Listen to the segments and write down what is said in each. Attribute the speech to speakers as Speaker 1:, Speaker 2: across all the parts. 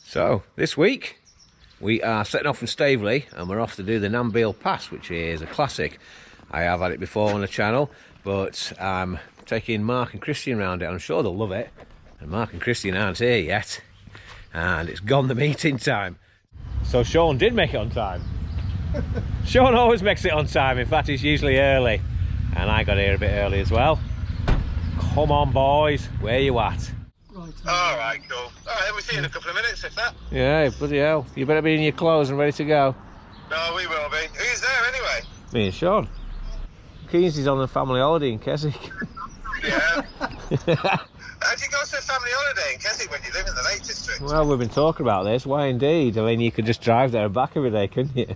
Speaker 1: So this week we are setting off from Staveley and we're off to do the Nan Bield Pass, which is a classic. I have had it before on the channel, but I'm taking Marc and Christian around it. I'm sure they'll love it. And Marc and Christian aren't here yet, and it's gone the meeting time. So Sean did make it on time. Sean always makes it on time. In fact, he's usually early, and I got here a bit early as well. Come on, boys, where you at?
Speaker 2: Alright, cool. Alright, we'll see you in a couple of minutes, if that.
Speaker 1: Yeah, bloody hell. You better be in your clothes and ready to go.
Speaker 2: No, we will be. Who's there anyway?
Speaker 1: Me and Sean. Keensy's on a family holiday in Keswick.
Speaker 2: Yeah. How'd you go to a family holiday in Keswick when you live in the Lake District?
Speaker 1: Well, we've been talking about this. Why indeed? I mean, you could just drive there and back every day, couldn't you?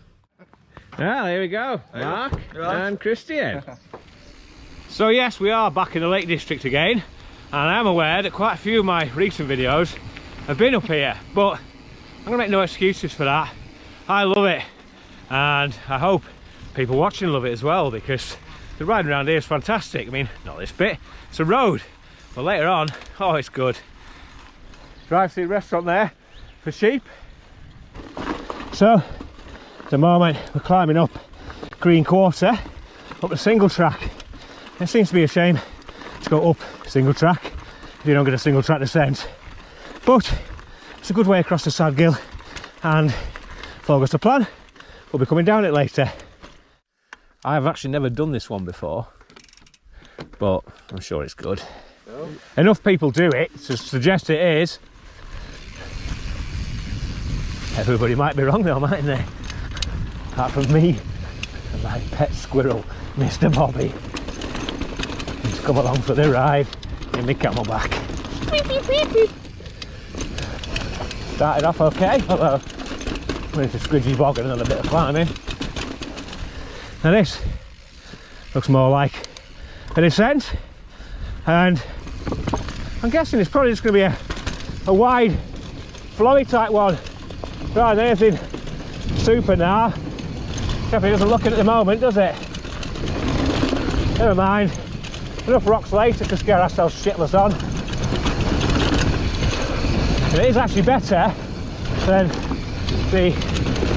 Speaker 1: Well, here we go. Marc and Christian. So yes, we are back in the Lake District again. And I am aware that quite a few of my recent videos have been up here, but I'm going to make no excuses for that. I love it, and I hope people watching love it as well, because the ride around here is fantastic. I mean, not this bit, it's a road, but later on, oh, it's good. Drive-through restaurant there for sheep. So, at the moment, we're climbing up Green Quarter, up the single track. It seems to be a shame to go up single track if you don't get a single track descent, but it's a good way across the Sadgill, and if all goes to plan, we'll be coming down it later. I've actually never done this one before, but I'm sure it's good. Oh. Enough people do it to suggest it is. Everybody might be wrong though, mightn't they? Apart from me and my pet squirrel, Mr. Bobby. He's come along for the ride in my camelback. Beep, beep, beep, beep. Started off okay, although we're into Squidgy Bog and another bit of climbing. Now this looks more like a descent, and I'm guessing it's probably just going to be a wide, flowy type one rather than anything super now. Except it doesn't look it at the moment, does it? Never mind. Enough rocks later to scare ourselves shitless on. And it is actually better than the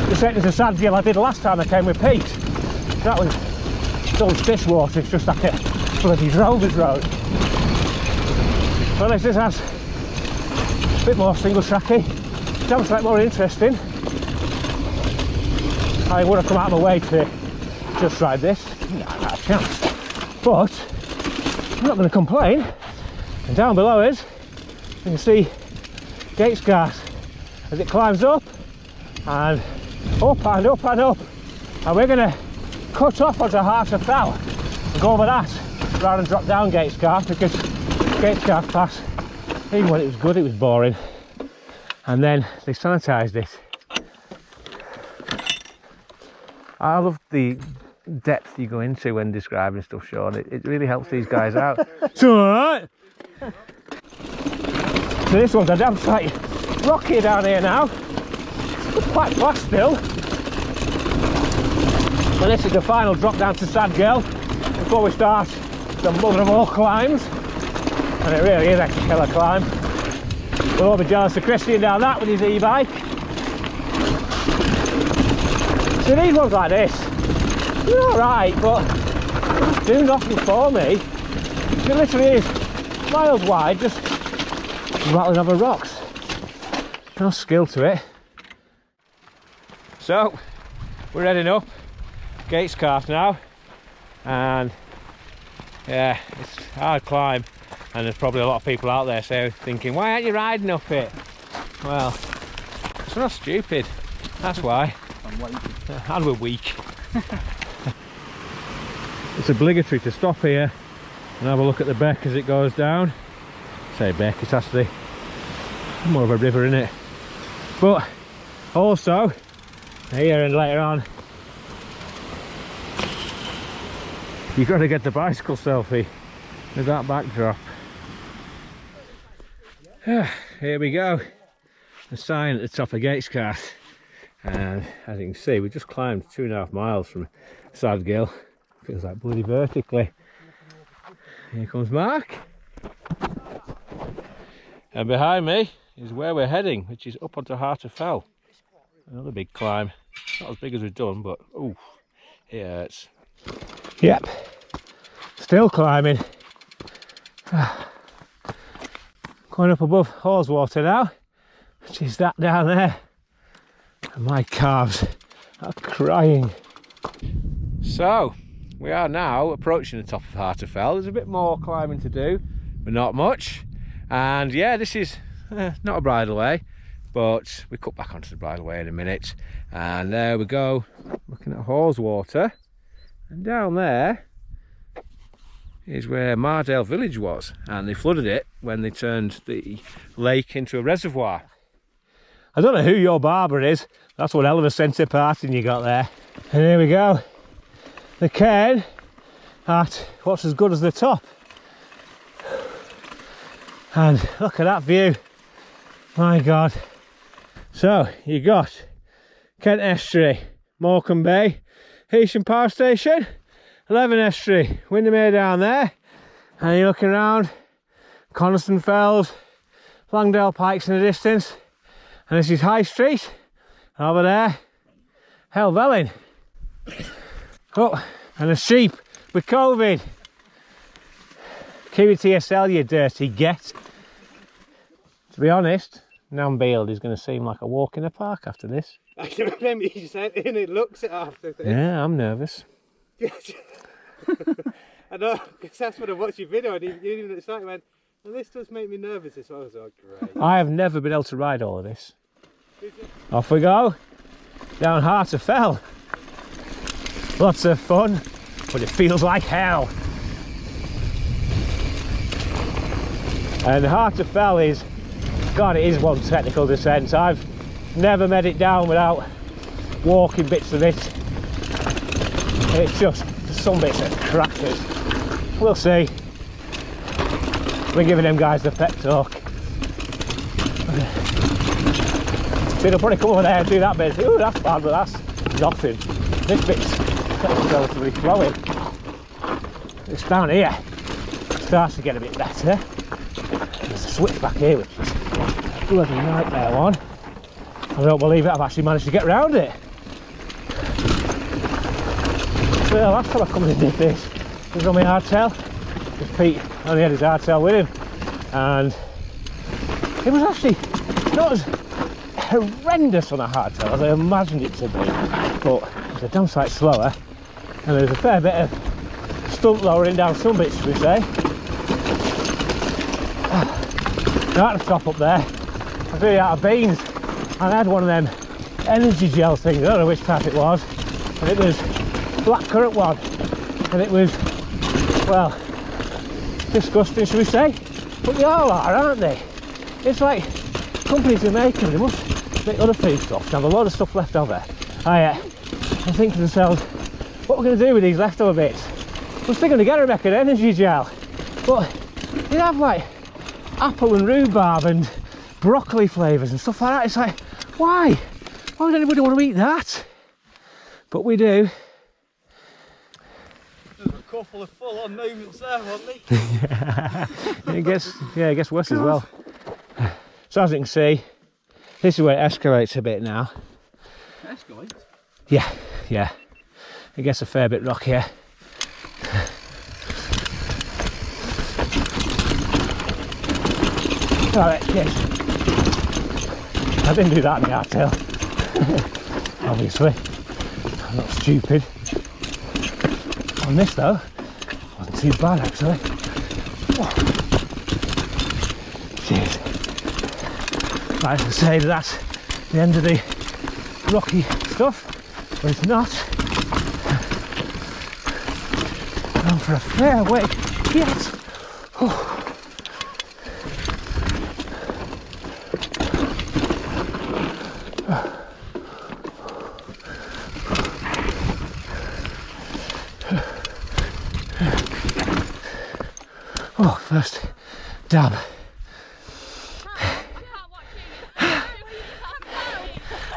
Speaker 1: descent into Sadgill I did last time I came with Pete. That was still dishwater, it's just like a bloody drover's road. Well, this has a bit more single tracky, sounds like more interesting. I would have come out of my way to just ride this, not a chance. But I'm not going to complain. And down below us you can see Gatescarth as it climbs up and up and up and up, and we're going to cut off onto Harter Fell and go over that rather than drop down Gatescarth, because Gatescarth Pass, even when it was good, it was boring, and then they sanitised it. I love the depth you go into when describing stuff, Sean. It really helps these guys out. It's alright. So this one's a damn sight rocky down here now. It's quite flat still. And this is the final drop down to Sadgill before we start the mother of all climbs. And it really is a killer climb. We'll all be jealous of Christian down that with his e-bike. See, these ones like this, they're alright, but do nothing for me. It literally is miles wide, just rattling over rocks. No skill to it. So, we're heading up Gatescarth now, and yeah, it's a hard climb, and there's probably a lot of people out there thinking, why aren't you riding up it? Well, it's not stupid, that's why. And we're weak. It's obligatory to stop here and have a look at the beck as it goes down. Say beck, it's actually more of a river, isn't it? But also here and later on, you've got to get the bicycle selfie with that backdrop. Here we go, the sign at the top of Gatescarth. And as you can see, we just climbed 2.5 miles from Sadgill. Feels like bloody vertically. Here comes Marc. And behind me is where we're heading, which is up onto Harter Fell. Another big climb. Not as big as we've done, but ooh, it hurts. Yep, still climbing. Going up above Haweswater now, which is that down there. And my calves are crying. So, we are now approaching the top of Harter Fell. There's a bit more climbing to do, but not much. And yeah, this is not a bridleway, but we cut back onto the bridleway in a minute. And there we go, looking at Haweswater. And down there is where Mardale village was, and they flooded it when they turned the lake into a reservoir. I don't know who your barber is, that's one hell of a centre parting you got there. And here we go, the cairn at what's as good as the top. And look at that view, my God. So you got Kent Estuary, Morecambe Bay, Heysham Power Station, 11 Estuary, Windermere down there, and you're looking around, Coniston Fells, Langdale Pikes in the distance, and this is High Street, and over there, Helvellyn. Oh, and a sheep with COVID. Keep it to yourself, you dirty get. To be honest, Nan Bield is going to seem like a walk in the park after this.
Speaker 3: I can remember you said it and it looks it after this.
Speaker 1: Yeah, I'm nervous.
Speaker 3: I know, because that's when I watched your video and you even at the start went, well, this does make me nervous. So I was like, great.
Speaker 1: I have never been able to ride all of this. Off we go, down Harter Fell. Lots of fun, but it feels like hell. And Harter Fell is, God, it is one technical descent. I've never made it down without walking bits of it. It's just, some bits are crackers. We'll see. We're giving them guys the pep talk. See, they'll probably come over there and do that bit. Ooh, that's bad, but that's nothing. This bit's relatively flowing. It's down here. It starts to get a bit better. There's a switch back here, which is a bloody nightmare one. I don't believe it, I've actually managed to get round it. So the last time I come and did this, it was on my hardtail, because Pete only had his hardtail with him, and it was actually not as horrendous on a hardtail as I imagined it to be, but it was a damn sight slower, and there was a fair bit of stunt lowering down some bits, should we say. Now at the top up there, I was really out of beans, and I had one of them energy gel things, I don't know which type it was, and it was blackcurrant one, and it was, well, disgusting, should we say, but they all are, aren't they? It's like companies who make them, they must make other foodstuffs and have a lot of stuff left over. I think to themselves, what we're going to do with these leftover bits? We're still going to get to make an energy gel, but they have like apple and rhubarb and broccoli flavours and stuff like that. It's like, why would anybody want to eat that? But we do.
Speaker 3: There's a couple of full-on movements there, wasn't
Speaker 1: Yeah, it gets worse as well. So as you can see, this is where it escalates a bit now.
Speaker 3: Escalate?
Speaker 1: Yeah. It gets a fair bit rockier. Alright, yes. I didn't do that in the hardtail. Obviously. I'm not stupid. On this though, wasn't too bad actually. Oh. Cheers. I can say that's the end of the rocky stuff, but it's not. Gone for a fair way yet. Oh. Oh, first dab.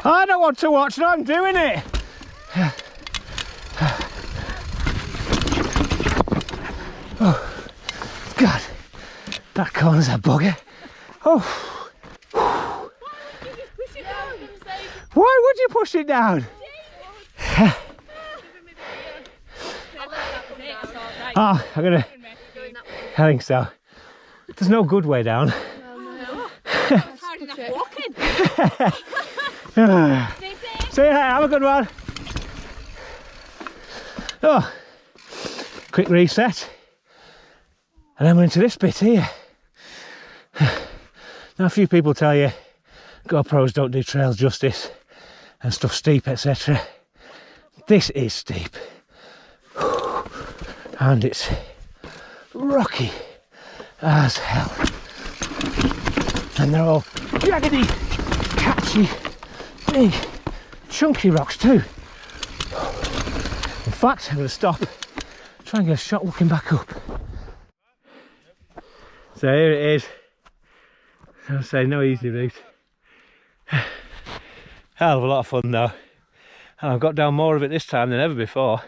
Speaker 1: I don't want to watch it, I'm doing it. Oh, God, that corner's a bugger. Oh, Why would you push it down? Oh, I think so. There's no good way down.
Speaker 4: It's hard enough walking.
Speaker 1: See you later, have a good one. Oh, quick reset. And then we're into this bit here. Now a few people tell you GoPros don't do trails justice and stuff steep, etc. This is steep. And it's rocky as hell. And they're all jaggedy, catchy, big, chunky rocks too. In fact, I'm going to stop, try and get a shot looking back up. So here it is. I'll say no easy route. Hell of a lot of fun though. And I've got down more of it this time than ever before.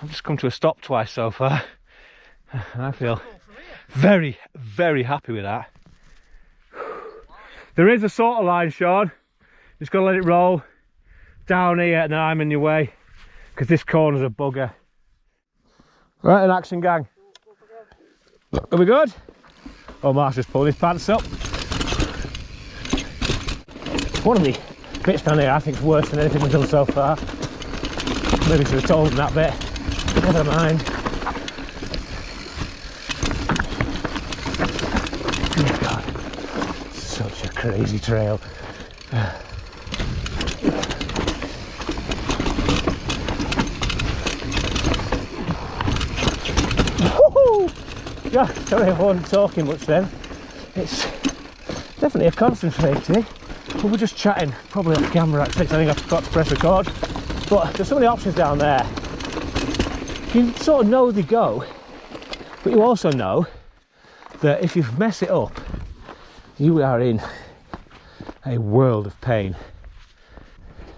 Speaker 1: I've just come to a stop twice so far. And I feel very, very happy with that. There is a sort of line, Sean. Just got to let it roll down here and then I'm in your way. Because this corner's a bugger. Right, an action gang. Are we good? Oh, Mark's just pulling his pants up. One of the bits down here I think is worse than anything we've done so far. Maybe should have told him that bit. Never mind. Oh God, such a crazy trail. Yeah, sorry I wasn't talking much then. It's definitely a concentrating, but we're just chatting, probably off camera actually, I think I forgot to press record. But there's so many options down there. You sort of know they go, but you also know that if you mess it up, you are in a world of pain.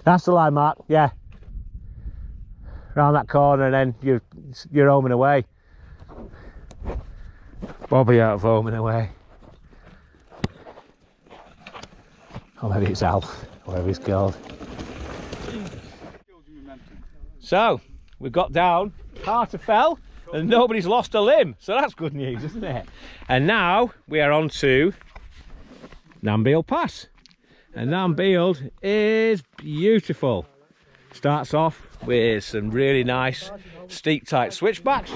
Speaker 1: That's the line, Mark, yeah. Round that corner and then you're home and away. Bobby out of home and away. Or maybe it's Alf, whatever he's called. So, we've got down Harter Fell and nobody's lost a limb. So that's good news, isn't it? And now we are on to Nan Bield Pass. And Nan Bield is beautiful. Starts off with some really nice steep tight switchbacks.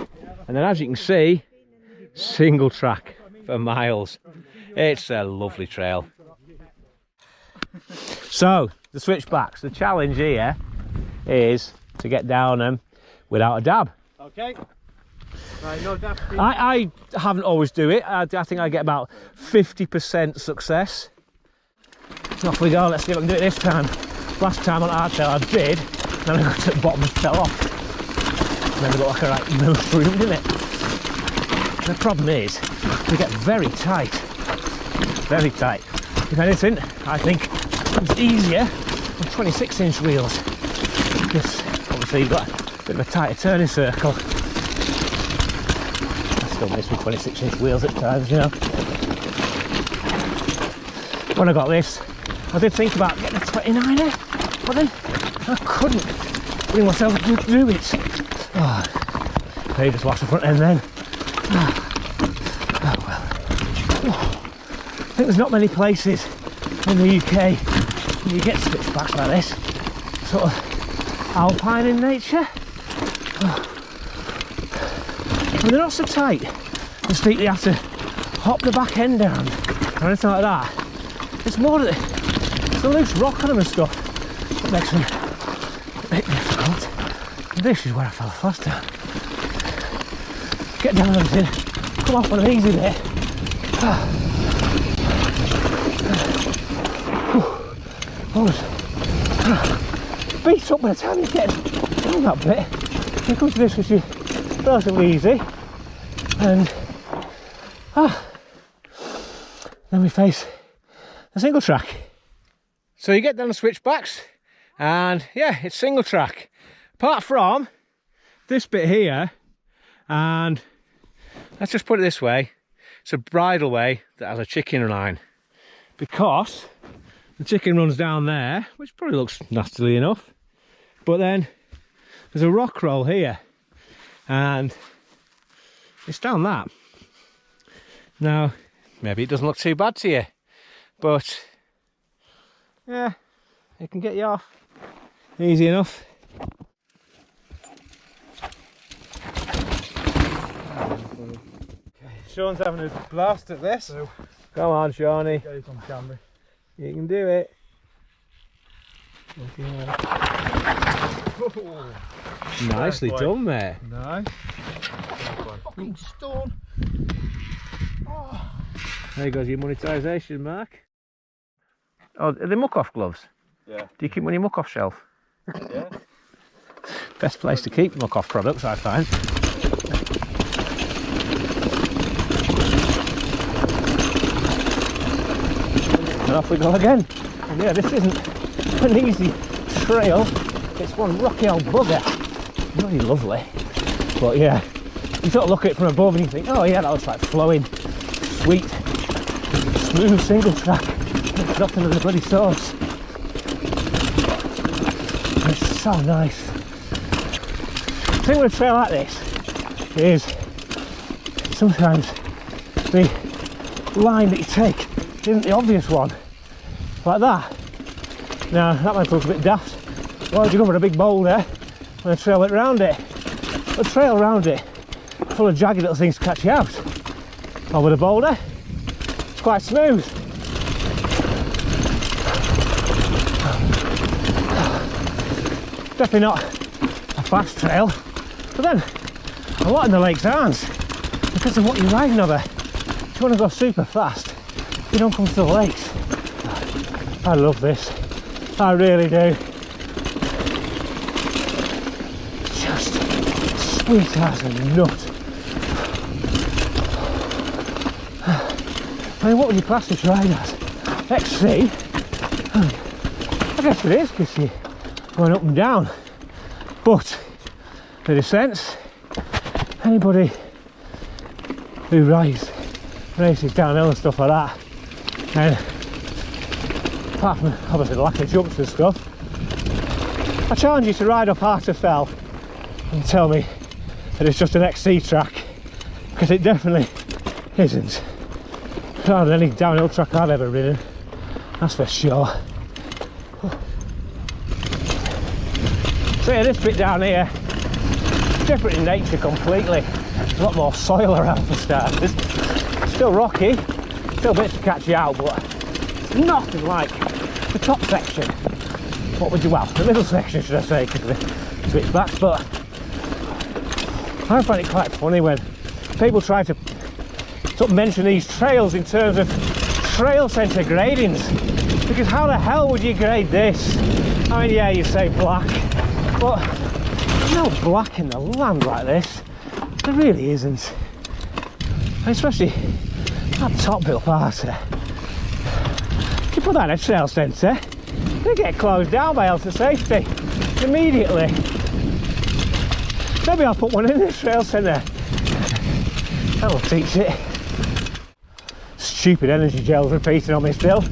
Speaker 1: And then as you can see, single track for miles. It's a lovely trail. So the switchbacks, the challenge here is to get down them without a dab.
Speaker 3: Okay. Right, no dab.
Speaker 1: I haven't always do it. I think I get about 50% success. Off we go, let's see if I can do it this time. Last time on Harter Fell I did, then I got to the bottom and fell off. And then it looked like a right mushroom, didn't it? The problem is, they get very tight. Very tight. If anything, I think it's easier on 26-inch wheels. Because obviously you've got a bit of a tighter turning circle. I still miss with 26-inch wheels at times, you know. When I got this, I did think about getting a 29er, but then I couldn't bring myself to do it. Oh, maybe just wash the front end then. Oh well. I think there's not many places in the UK where you get switchbacks like this, sort of alpine in nature. And they're not so tight and steep you have to hop the back end down or anything like that. It's more that it's a loose rock on them and stuff that makes them a bit difficult. And this is where I fell last time. Get down everything, come off on an easy bit. Beat up by the time you get down that bit. Here comes this, which is relatively easy. And then we face a single track. So you get down the switchbacks and yeah, it's single track. Apart from this bit here, and let's just put it this way, it's a bridleway that has a chicken line, because The chicken runs down there, which probably looks nastily enough. But then there's a rock roll here, and it's down that. Now, maybe it doesn't look too bad to you, but yeah, it can get you off easy enough.
Speaker 3: Sean's having a blast at this.
Speaker 1: Come on, Shawnee.
Speaker 3: Get it on camera.
Speaker 1: You can do it. Nicely done, mate.
Speaker 3: Nice.
Speaker 5: Fucking stone.
Speaker 1: There goes your monetisation, Mark. Oh, are they muck off gloves?
Speaker 3: Yeah.
Speaker 1: Do you keep them on your muck off shelf?
Speaker 3: Yeah.
Speaker 1: Best place to keep muck off products, I find. And off we go again. And yeah, this isn't an easy trail. It's one rocky old bugger. Really lovely. But yeah, you sort of look at it from above and you think, oh yeah, that looks like flowing, sweet, smooth single track. It's nothing of the bloody sauce. It's so nice. The thing with a trail like this is sometimes the line that you take isn't the obvious one, like that. Now that might look a bit daft. Why would you go for a big boulder when the trail went round it? A trail round it, full of jagged little things to catch you out. Or with a boulder, it's quite smooth. Definitely not a fast trail, but then a lot in the lakes aren't, because of what you're riding over. If you want to go super fast, you don't come to the lakes. I love this, I really do. Just sweet as a nut. I mean, what would you class this ride as? XC? I guess it is, because you're going up and down. But the descents, anybody who races downhill and stuff like that, and apart from obviously the lack of jumps and stuff, I challenge you to ride up Harter Fell and tell me that it's just an XC track, because it definitely isn't. Not any downhill track I've ever ridden, that's for sure. So yeah, this bit down here, different in nature completely. There's a lot more soil around for starters. Still rocky, still bits to catch you out, but it's nothing like the top section. What would you, well, the middle section should I say, because it's a bit back, but I find it quite funny when people try to sort of mention these trails in terms of trail centre gradings, because how the hell would you grade this? I mean, yeah, you say black, but there's no black in the land like this. There really isn't. And especially that top bit part. If you put that in a trail centre, they get closed down by health and safety immediately. Maybe I'll put one in this trail centre. That'll teach it. Stupid energy gels repeating on me still.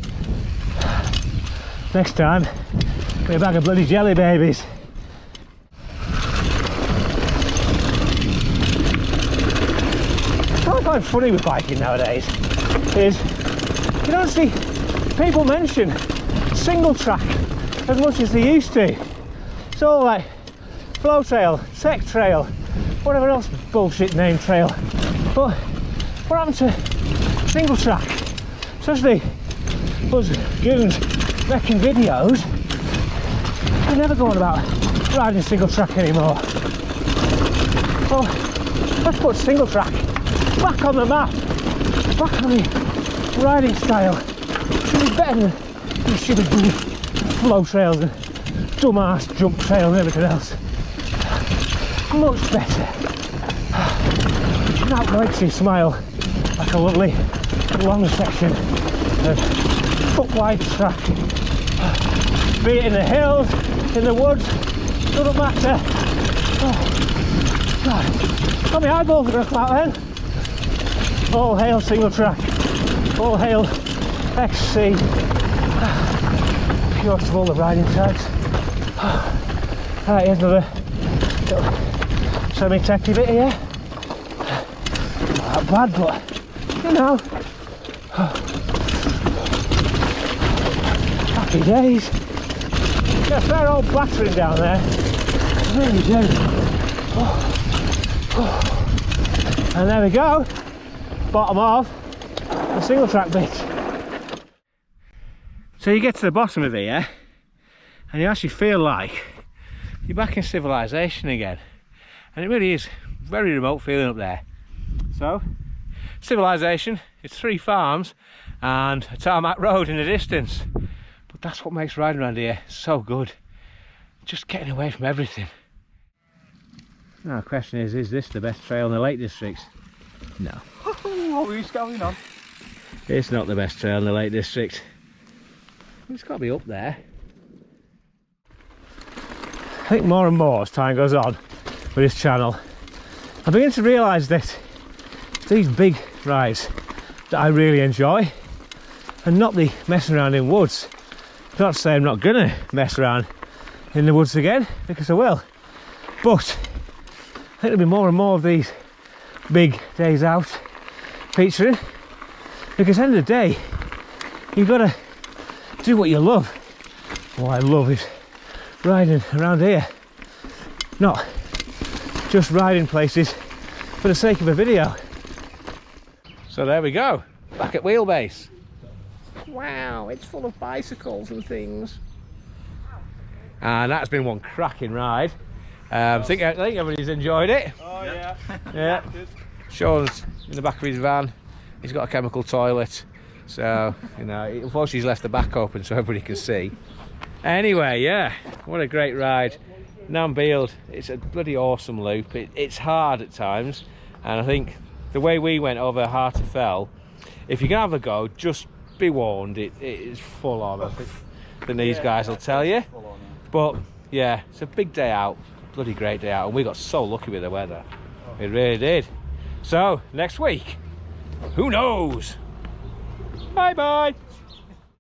Speaker 1: Next time, be a bag of bloody jelly babies. What I find funny with biking nowadays is you don't see people mention single track as much as they used to. It's all like flow trail, sec trail, whatever else bullshit name trail. But what happened to single track? Especially us goons making videos, they're never going about riding single track anymore. Well, let's put single track back on the map, back on the riding style. It'll be better than these stupid flow trails and dumbass jump trails and everything else. Much better. That makes you smile, like a lovely long section of foot-wide track. Be it in the hills, in the woods, doesn't matter. Oh, God. Got my eyeballs are going to come out then. All hail single track. All hail XC. purest of all the riding types. Right, here's another little semi-techie bit here. Not that bad, but you know. Happy days. Get a fair old battering down there. I really do. And there we go. Bottom of the single track bit. So you get to the bottom of here and you actually feel like you're back in civilization again. And it really is very remote feeling up there. So, civilization, it's 3 farms and a tarmac road in the distance. But that's what makes riding around here so good. Just getting away from everything. Now the question is this the best trail in the Lake District? No.
Speaker 5: What were you going on?
Speaker 1: It's not the best trail in the Lake District. It's got to be up there. I think more and more as time goes on with this channel, I begin to realise that it's these big rides that I really enjoy and not the messing around in woods. Not to say I'm not gonna mess around in the woods again, because I will, but I think there'll be more and more of these big days out featuring, because at the end of the day you've got to do what you love. What I love is riding around here, not just riding places for the sake of a video. So there we go, back at wheelbase. Wow, it's full of bicycles and things. And that's been one cracking ride. I think everybody's enjoyed it.
Speaker 3: Oh yeah.
Speaker 1: Yeah. Sean's in the back of his van. He's got a chemical toilet. So, you know, unfortunately he's left the back open so everybody can see. Anyway, yeah, what a great ride. Nan Bield, it's a bloody awesome loop. It's hard at times, and I think the way we went over Harter Fell, if you're gonna have a go, just be warned, it is full on. I think these guys will tell you. But yeah, it's a big day out, bloody great day out, and we got so lucky with the weather. We really did. So next week, who knows? Bye bye.